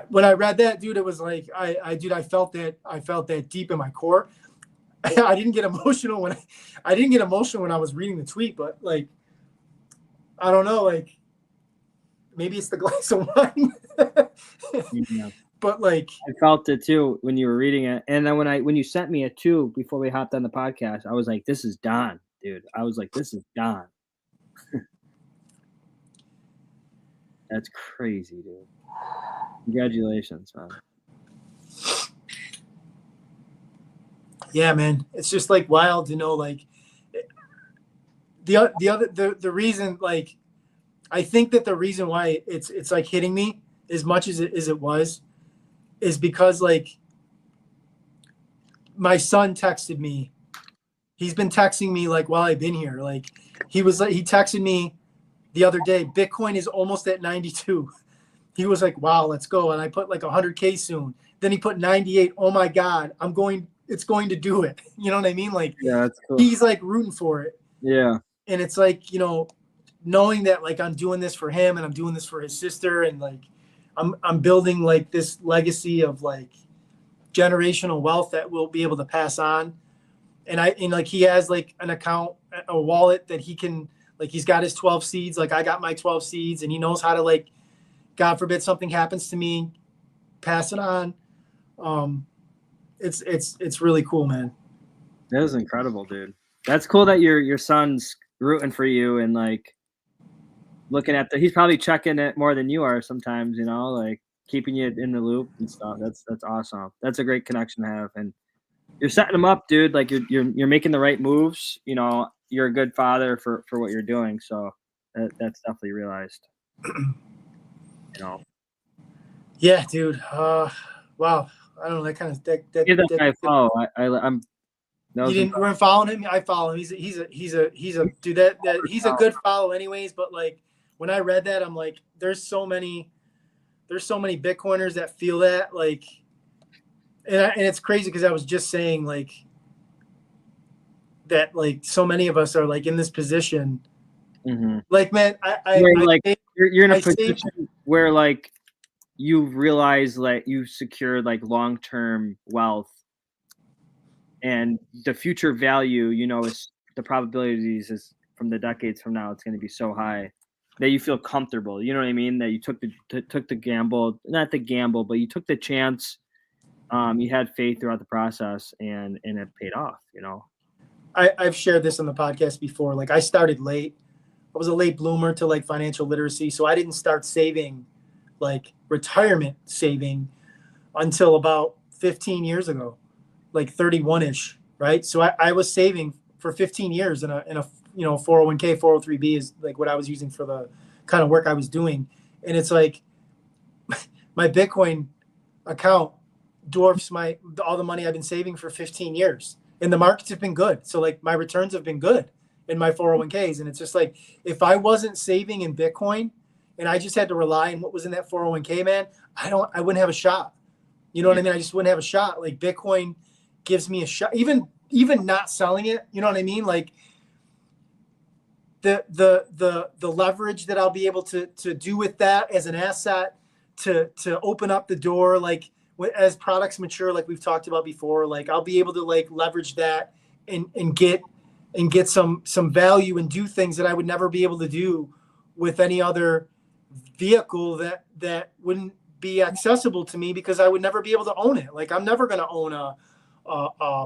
When I read that, dude, it was like I felt that deep in my core. I didn't get emotional when I was reading the tweet, but like I don't know, like maybe it's the glass of wine. Yeah. But like I felt it too when you were reading it, and then when you sent me it too before we hopped on the podcast, I was like, "This is Don, dude." I was like, "This is Don." That's crazy, dude. Congratulations, man. Yeah, man, it's just like wild to know like the reason, like I think that the reason why it's like hitting me as much as it was is because like my son texted me. He's been texting me like while I've been here. Like he texted me the other day, Bitcoin is almost at 92. He was like, wow, let's go. And I put like 100K soon. Then he put 98. Oh my God, it's going to do it. You know what I mean? Like, Yeah, that's cool. He's like rooting for it. Yeah. And it's like, knowing that like I'm doing this for him and I'm doing this for his sister. And like, I'm building like this legacy of like generational wealth that we'll be able to pass on. And like, he has like an account, a wallet that he can, like, he's got his 12 seeds. Like I got my 12 seeds, and he knows how to, like, God forbid something happens to me, pass it on. It's really cool, man. That is incredible, dude. That's cool that your son's rooting for you and like looking at he's probably checking it more than you are sometimes, like keeping you in the loop and stuff. That's awesome. That's a great connection to have, and you're setting them up, dude. Like you're making the right moves. you're a good father for what you're doing. So that's definitely realized. Yeah, dude. Wow. I don't know. That kind of Give that guy a follow. I'm. You didn't weren't following him. I follow him. He's a dude that he's a good follow anyways. But like when I read that, I'm like, there's so many Bitcoiners that feel that like, and it's crazy because I was just saying like that like so many of us are like in this position. Mm-hmm. Like man, you're in a position where like you realize like you secured like long-term wealth. And the future value, is the probabilities is from the decades from now, it's going to be so high that you feel comfortable. You know what I mean? That you took the gamble, not the gamble, but you took the chance. You had faith throughout the process, and it paid off. I've shared this on the podcast before. Like I started late. I was a late bloomer to like financial literacy, so I didn't start saving, like retirement saving, until about 15 years ago. Like 31-ish, right? So I was saving for 15 years in a 401k, 403b is like what I was using for the kind of work I was doing. And it's like my Bitcoin account dwarfs all the money I've been saving for 15 years. And the markets have been good. So like my returns have been good in my 401ks. And it's just like if I wasn't saving in Bitcoin and I just had to rely on what was in that 401k, man, I wouldn't have a shot. You know what I mean? I just wouldn't have a shot. Like Bitcoin gives me a shot, even not selling it. You know what I mean? Like the leverage that I'll be able to do with that as an asset to open up the door, like as products mature, like we've talked about before, like I'll be able to like leverage that and get some value and do things that I would never be able to do with any other vehicle that wouldn't be accessible to me because I would never be able to own it. Like I'm never going to own a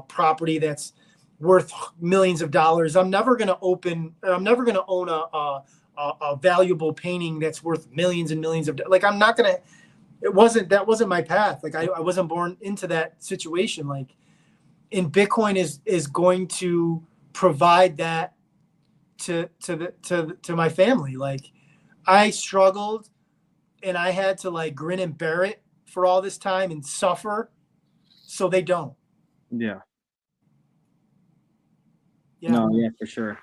property that's worth millions of dollars. I'm never going to own a valuable painting that's worth millions and millions of, like, I'm not going to, that wasn't my path. Like I wasn't born into that situation. Like, and Bitcoin is going to provide that to my family. Like I struggled and I had to like grin and bear it for all this time and suffer so they don't. Yeah. Yeah. No, yeah, for sure.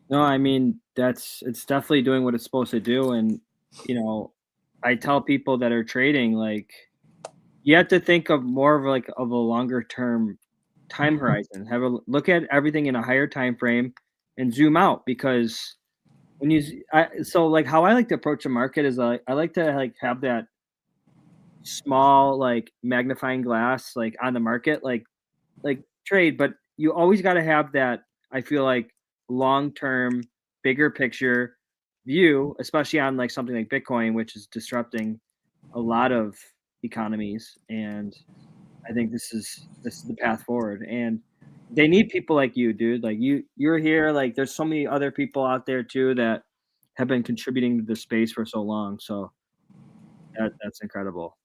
No, I mean, it's definitely doing what it's supposed to do. And, I tell people that are trading, like, you have to think of more of like of a longer term time horizon. Have a look at everything in a higher time frame and zoom out, because so like how I like to approach a market is I like to like have that small like magnifying glass like on the market, like trade, but you always got to have that, I feel like, long-term bigger picture view, especially on like something like Bitcoin, which is disrupting a lot of economies. And I think this is the path forward, and they need people like you, dude. Like you're here. Like there's so many other people out there too that have been contributing to the space for so long. So that's incredible.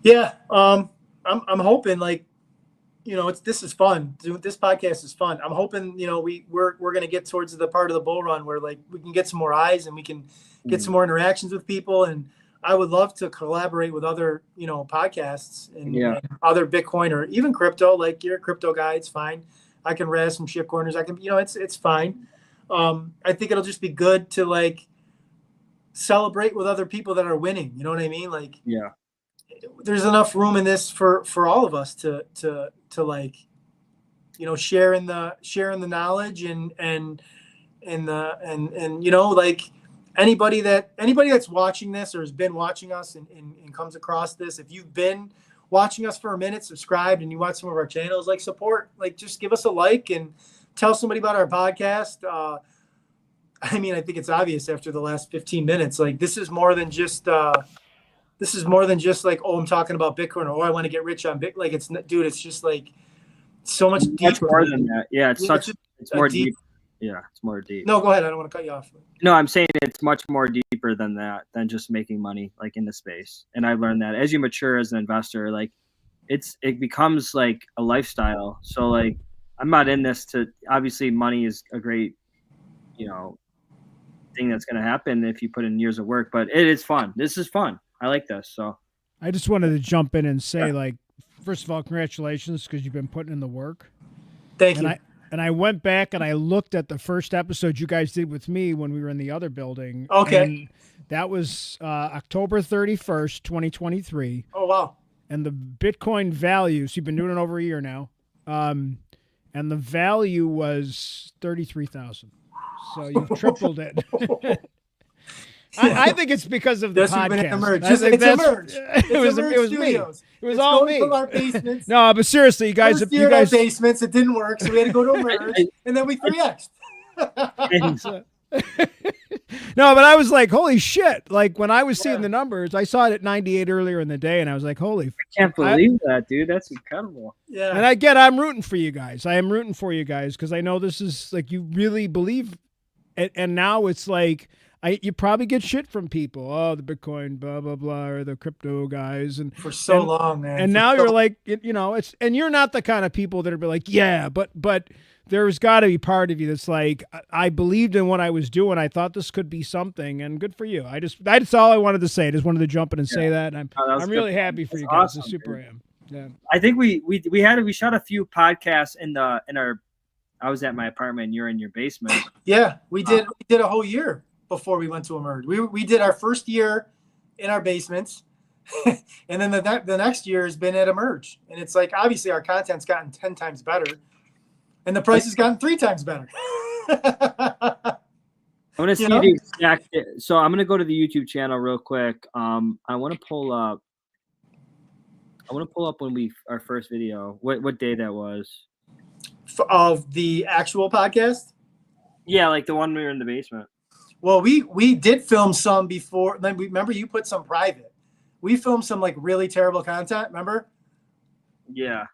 Yeah. I'm hoping like, this is fun. This podcast is fun. I'm hoping, we're going to get towards the part of the bull run where like we can get some more eyes and we can get some more interactions with people. And I would love to collaborate with other, podcasts and other Bitcoin or even crypto. Like you're a crypto guy, it's fine. I can razz some shit corners. I can, it's fine. I think it'll just be good to like celebrate with other people that are winning. You know what I mean? Like, yeah, there's enough room in this for all of us to like, share in the knowledge and like anybody that's watching this or has been watching us and comes across this, if you've been watching us for a minute, subscribed, and you watch some of our channels, like support, like just give us a like and tell somebody about our podcast. I mean, I think it's obvious after the last 15 minutes, like this is more than just like, oh, I'm talking about Bitcoin, or oh, I want to get rich on Bitcoin. Like dude, it's just like so much deeper. More than that. Yeah, it's more deep. Yeah, it's more deep. No, go ahead. I don't want to cut you off. No, I'm saying it's much more deeper than that, than just making money like in the space. And I've learned that as you mature as an investor, like it becomes like a lifestyle. So like I'm not in this to, obviously money is a great, thing that's going to happen if you put in years of work, but it is fun. This is fun. I like this. So I just wanted to jump in and say, like, first of all, congratulations because you've been putting in the work. Thank And you. I went back and I looked at the first episode you guys did with me when we were in the other building. Okay. And that was October 31st, 2023. Oh, wow. And the Bitcoin values, you've been doing it over a year now. And the value was 33,000. So you've tripled it. I think it's because of the podcast. Emerge. I think It's Emerge. It was me. Studios. It was it's all going me. From our basements. No, but seriously, you guys, First year in our basements, it didn't work, so we had to go to Emerge, and then we 3x'd. No, but I was like, holy shit. Like when I was seeing the numbers, I saw it at 98 earlier in the day, and I was like, holy. I can't believe that, dude. That's incredible. Yeah. And I'm rooting for you guys. I am rooting for you guys because I know this is like, you really believe it. And now it's like, you probably get shit from people. Oh, the Bitcoin, blah, blah, blah, or the crypto guys. And for so long, man. And now you're like, and you're not the kind of people that are like, yeah, but there's got to be part of you that's like, I believed in what I was doing. I thought this could be something, and good for you. That's all I wanted to say. I just wanted to jump in and say that. And I'm really happy for you guys. Awesome, Super am. Yeah. I think we shot a few podcasts in our. I was at my apartment, and you're in your basement. Yeah, we did a whole year before we went to Emerge. We did our first year in our basements, and then the next year has been at Emerge. And it's like, obviously our content's gotten 10 times better, and the price has gotten 3 times better. I want to see the exact. So I'm going to go to the YouTube channel real quick. I want to pull up when our first video. What day that was? Of the actual podcast? Yeah, like the one we were in the basement. Well, we did film some before. Then remember you put some private. We filmed some like really terrible content. Remember? Yeah.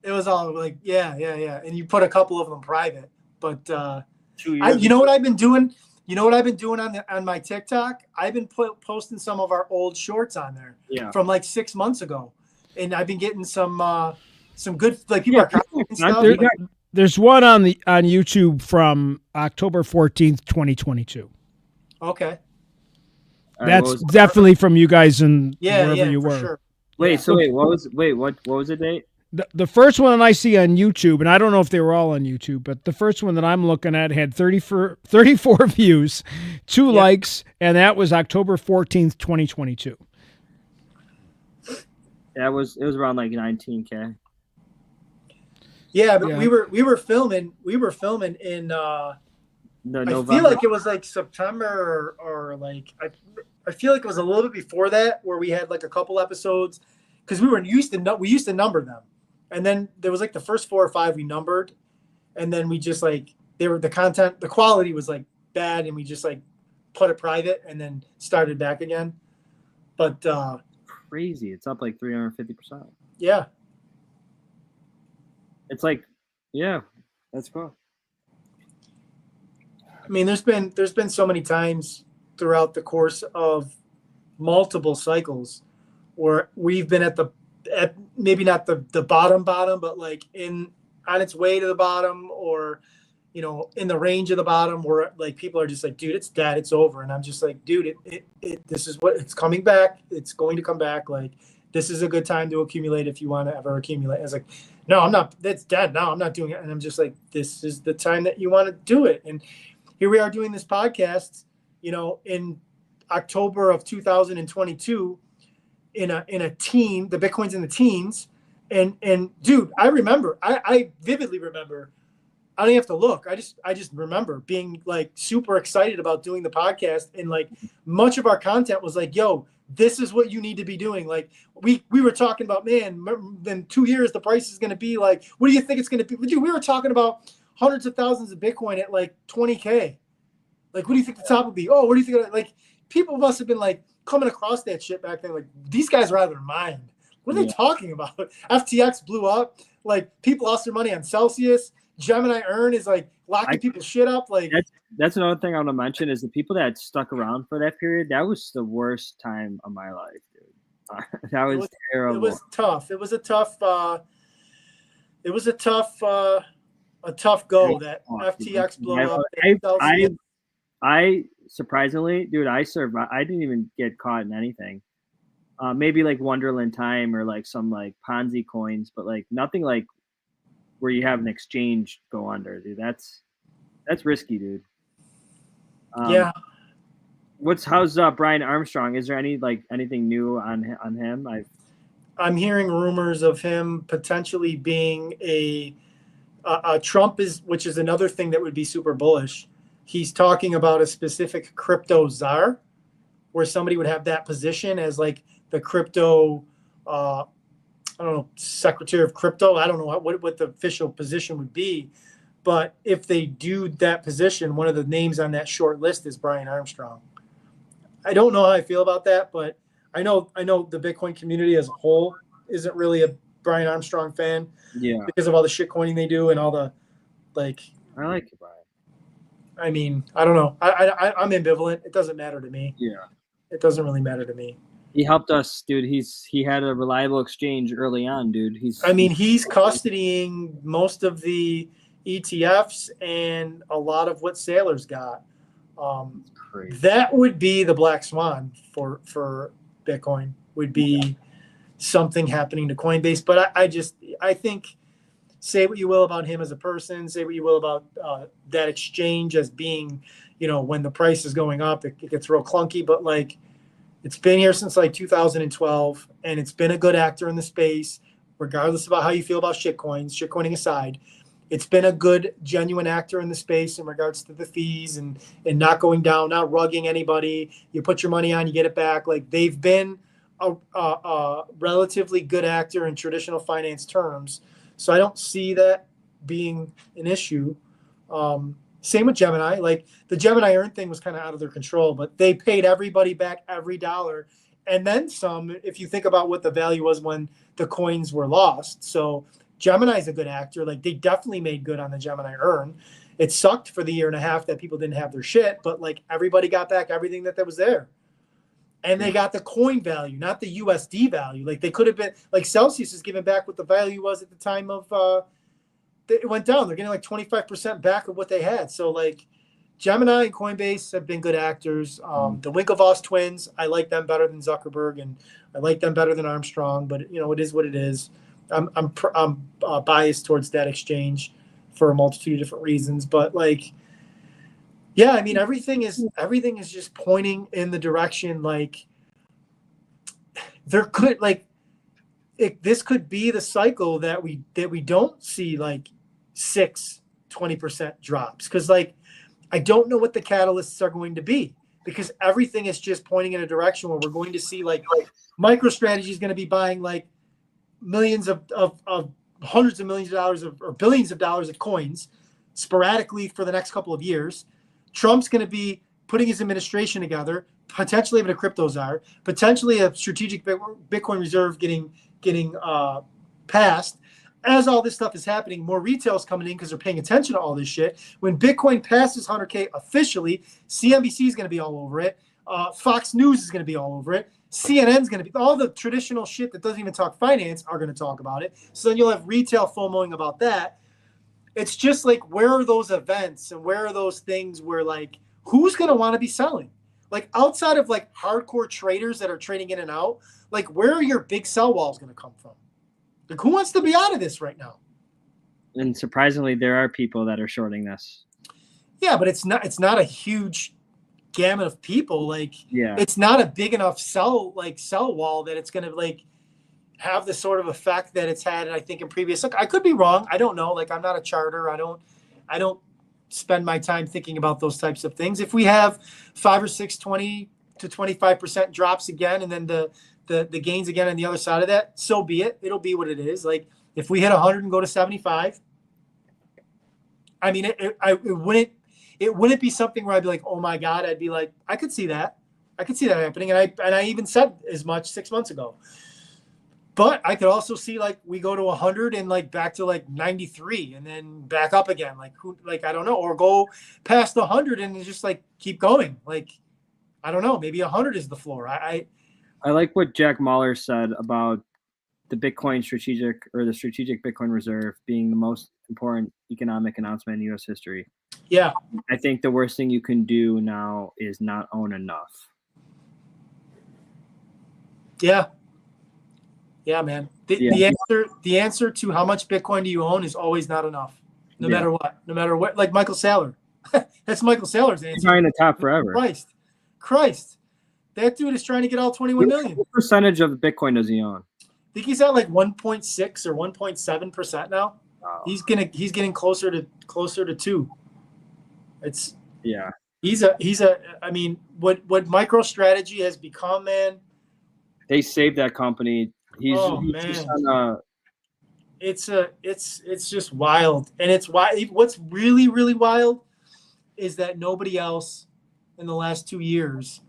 It was all like yeah, and you put a couple of them private. But 2 years. you know what I've been doing? You know what I've been doing on my TikTok? I've been posting some of our old shorts on there. Yeah. From like 6 months ago, and I've been getting some good like people are commenting stuff. There's one on YouTube from October 14th, 2022. Okay. That's definitely from you guys and wherever you were. Sure. Wait, what was the date? The first one I see on YouTube, and I don't know if they were all on YouTube, but the first one that I'm looking at had 34 views, 2 likes, and that was October 14th, 2022. It was around like 19K. Yeah, but we were filming in November. I feel like it was like September or like I feel like it was a little bit before that where we had like a couple episodes because we used to number them, and then there was like the first 4 or 5 we numbered, and then we just like the quality was like bad, and we just like put it private and then started back again. But crazy, it's up like 350%. Yeah. It's like, yeah, that's cool. I mean, there's been so many times throughout the course of multiple cycles where we've been at maybe not the bottom, but like on its way to the bottom, or in the range of the bottom, where like people are just like, dude, it's dead, it's over, and I'm just like, dude, this is what it's coming back. It's going to come back. Like, this is a good time to accumulate if you want to ever accumulate. It's like, no, I'm not. That's dead now. I'm not doing it. And I'm just like, this is the time that you want to do it. And here we are doing this podcast, in October of 2022, in a teen. The Bitcoin's in the teens, and dude, I remember. I vividly remember. I don't even have to look. I just remember being like super excited about doing the podcast, and like much of our content was like, yo, this is what you need to be doing. Like we were talking about, man, in 2 years the price is going to be like, what do you think it's going to be? Dude, we were talking about hundreds of thousands of Bitcoin at like 20K. Like, what do you think the top would be? Oh, what do you think? Like, people must have been like coming across that shit back then. Like, these guys are out of their mind. What are they talking about? FTX blew up. Like, people lost their money on Celsius. Gemini Earn is like locking people's shit up. Like, that's another thing I want to mention is the people that stuck around for that period. That was the worst time of my life, dude. That was terrible. It was tough. It was a tough. It was a tough go. That FTX blow up. I surprisingly, dude, I survived. I didn't even get caught in anything. Maybe like Wonderland Time or like some like Ponzi coins, but like nothing like where you have an exchange go under, dude. That's risky, dude. Yeah. How's Brian Armstrong? Is there anything new on him? I'm hearing rumors of him potentially being a Trump which is another thing that would be super bullish. He's talking about a specific crypto czar, where somebody would have that position as like the crypto, I don't know, secretary of crypto. I don't know what the official position would be, but if they do that position, one of the names on that short list is Brian Armstrong. I don't know how I feel about that, but I know the Bitcoin community as a whole isn't really a Brian Armstrong fan. Yeah. Because of all the shit coining they do and all the like. I like it, Brian. I mean, I don't know. I'm ambivalent. It doesn't matter to me. Yeah. It doesn't really matter to me. He helped us, dude. He had a reliable exchange early on, dude. He's custodying most of the ETFs and a lot of what Sailor's got. Crazy. That would be the black swan for Bitcoin. Would be something happening to Coinbase. But I think, say what you will about him as a person, say what you will about that exchange as being, when the price is going up, it gets real clunky. But like, it's been here since like 2012, and it's been a good actor in the space, regardless about how you feel about shitcoining aside. It's been a good, genuine actor in the space in regards to the fees and not going down, not rugging anybody. You put your money on, you get it back. Like, they've been a relatively good actor in traditional finance terms. So I don't see that being an issue. Same with Gemini. Like, the Gemini Earn thing was kind of out of their control, but they paid everybody back every dollar and then some, if you think about what the value was when the coins were lost. So Gemini's a good actor. Like, they definitely made good on the Gemini Earn. It sucked for the year and a half that people didn't have their shit, but like, everybody got back everything that was there. And they got the coin value, not the USD value. Like, they could have been, like, Celsius is giving back what the value was at the time of it went down. They're getting like 25% back of what they had. So like, Gemini and Coinbase have been good actors. The Winklevoss twins, I like them better than Zuckerberg, and I like them better than Armstrong. But it is what it is. I'm biased towards that exchange for a multitude of different reasons. But like, yeah, I mean, everything is just pointing in the direction, like, there could, like, this could be the cycle that we don't see like 20% drops, because like, I don't know what the catalysts are going to be, because everything is just pointing in a direction where we're going to see like MicroStrategy is going to be buying like millions of hundreds of millions of dollars or billions of dollars of coins sporadically for the next couple of years. Trump's going to be putting his administration together, potentially having a crypto czar, potentially a strategic Bitcoin reserve getting passed. As all this stuff is happening, more retail's coming in because they're paying attention to all this shit. When Bitcoin passes 100K officially, CNBC is going to be all over it. Fox News is going to be all over it. CNN's going to be, all the traditional shit that doesn't even talk finance are going to talk about it. So then you'll have retail FOMOing about that. It's just like, where are those events and where are those things where like, who's going to want to be selling? Like, outside of like hardcore traders that are trading in and out, like, where are your big sell walls going to come from? Like, who wants to be out of this right now? And surprisingly, there are people that are shorting this. Yeah, but it's not a huge gamut of people. Like, yeah, it's not a big enough sell wall that it's going to like have the sort of effect that it's had, I think, in previous. Look, I could be wrong. I don't know. Like, I'm not a charter. I don't spend my time thinking about those types of things. If we have 5 or 6, 20 to 25% drops again, and then the gains again on the other side of that, so be it. It'll be what it is. Like, if we hit 100 and go to 75, I mean, it wouldn't be something where I'd be like, oh my God. I'd be like, I could see that happening. And I even said as much 6 months ago. But I could also see like we go to 100 and like back to like 93 and then back up again. Like I don't know, or go past the 100 and just like keep going. Like, I don't know, maybe 100 is the floor. I like what Jack Mahler said about the strategic Bitcoin reserve being the most important economic announcement in U.S. history. Yeah. I think the worst thing you can do now is not own enough. Yeah. Yeah, man. The answer to how much Bitcoin do you own is always not enough. No matter what. No matter what. Like Michael Saylor. That's Michael Saylor's answer. He's trying to top forever. Christ. That dude is trying to get all 21 million. What percentage of Bitcoin does he own? I think he's at like 1.6 or 1.7% now. Wow. He's getting closer to 2. It's I mean, what MicroStrategy has become, man. They saved that company. He's just on it's just wild. And it's why what's really, really wild is that nobody else in the last 2 years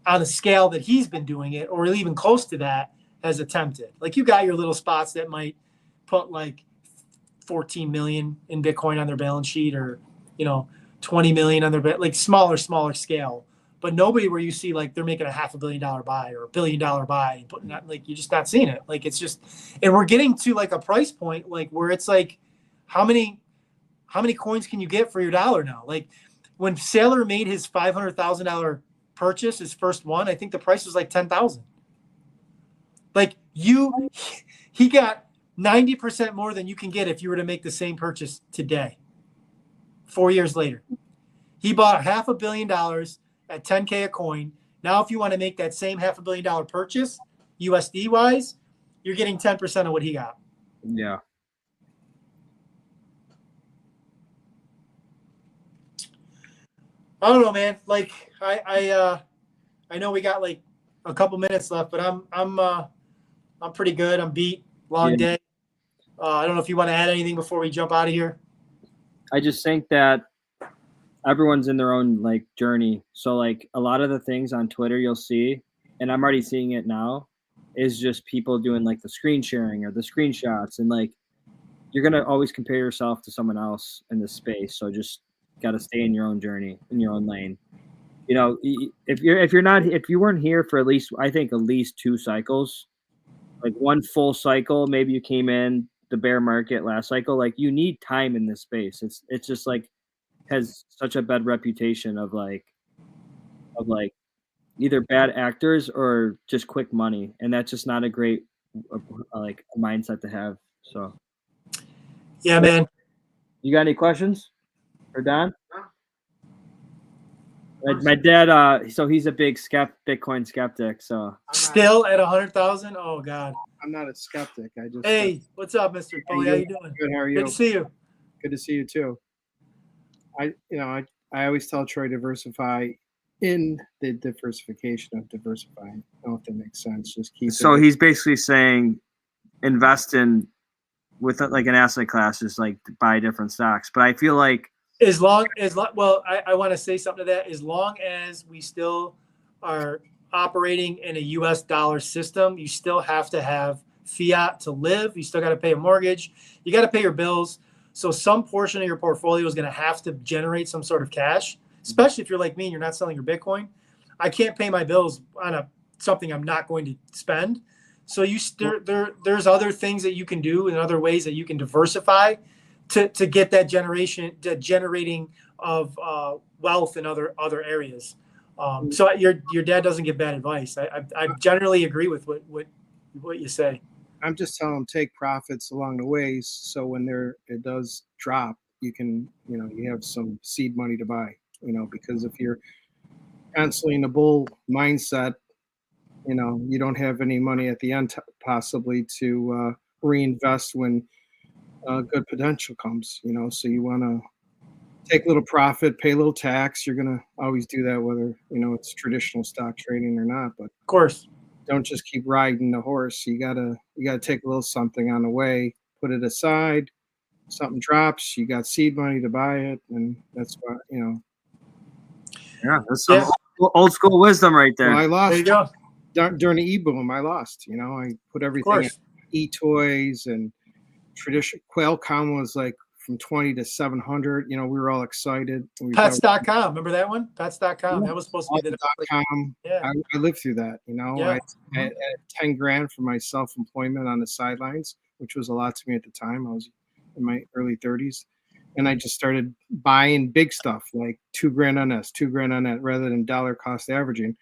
on the scale that he's been doing it, or even close to that, has attempted. Like, you got your little spots that might put like 14 million in Bitcoin on their balance sheet, or 20 million on their like smaller scale, but nobody where you see like they're making a $500 million buy or $1 billion buy and putting that, like, you're just not seeing it. Like, it's just, and we're getting to like a price point like where it's like, how many coins can you get for your dollar now? Like, when Saylor made his $500,000 purchase, his first one, I think the price was like 10,000. Like, he got 90% more than you can get if you were to make the same purchase today. 4 years later, he bought $500 million at 10K a coin. Now, if you want to make that same $500 million purchase, USD wise, you're getting 10% of what he got. Yeah. I don't know, man. Like, I know we got like a couple minutes left, but I'm pretty good. I'm beat. Long day. I don't know if you want to add anything before we jump out of here. I just think that everyone's in their own like journey. So like a lot of the things on Twitter you'll see, and I'm already seeing it now, is just people doing like the screen sharing or the screenshots, and like you're gonna always compare yourself to someone else in this space. So just got to stay in your own journey, in your own lane. If you weren't here for at least 2 cycles, like one full cycle, maybe you came in the bear market last cycle, like you need time in this space. It's just like has such a bad reputation of either bad actors or just quick money, and that's just not a great like mindset to have. So yeah, man. You got any questions for Don? My dad, so he's a big Bitcoin skeptic. So still at 100,000. Oh God, I'm not a skeptic. I just hey, what's up, Mr. Paulie? How you doing? Good. How are you? Good to see you. Good to see you too. I always tell Troy, diversify in the diversification of diversifying. I don't know if that makes sense. Just keep. So he's basically saying invest in with like an asset class, is like buy different stocks. But I feel like well, I want to say something to that. As long as we still are operating in a US dollar system, you still have to have fiat to live. You still got to pay a mortgage. You got to pay your bills. So some portion of your portfolio is going to have to generate some sort of cash, especially if you're like me and you're not selling your Bitcoin. I can't pay my bills on something I'm not going to spend. So there's other things that you can do and other ways that you can diversify to get that generating of wealth in other areas. So your dad doesn't give bad advice. I generally agree with what you say. I'm just telling them take profits along the way, so when it does drop, you can you have some seed money to buy. Because if you're constantly in the bull mindset, you don't have any money at the end possibly to reinvest when good potential comes. So you want to take a little profit, pay a little tax. You're gonna always do that, whether it's traditional stock trading or not. But of course, don't just keep riding the horse. You gotta take a little something on the way, put it aside. Something drops, you got seed money to buy it, and that's what Yeah, that's some old school wisdom right there. Well, I lost. There you go. During the e-boom. I lost. I put everything in e-toys and traditional. Qualcomm was like from 20 to 700. You know, we were all excited. We thought- Pets.com. Remember that one? Pets.com. That was supposed to be the .com. Yeah. I lived through that. You know, Yeah. I had 10 grand for my self-employment on the sidelines, which was a lot to me at the time. I was in my early 30s. And I just started buying big stuff, like $2,000 on this, $2,000 on that, rather than dollar cost averaging.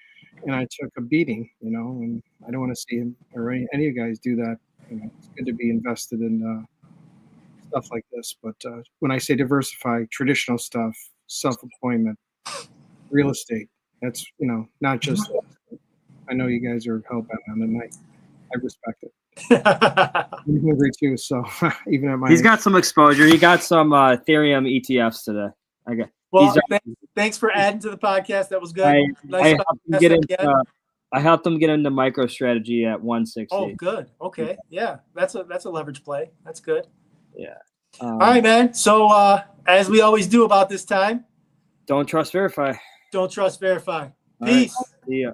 And I took a beating, you know, and I don't want to see him or any of you guys do that. You know, it's good to be invested in stuff like this. But when I say diversify, traditional stuff, self-employment, real estate, that's, you know, not just, I know you guys are hell-bent on the night. I respect it. I'm hungry too, so even at my He's age. got some exposure. He got some Ethereum ETFs today. Okay. Well, thanks for adding to the podcast. That was good. I Nice helped him podcast get again. I helped him get into MicroStrategy at 160. Oh, good. Okay. Yeah. That's a leverage play. That's good. Yeah. All right, man. So as we always do about this time, Don't trust, verify. don't trust, verify. All Peace. right. See ya.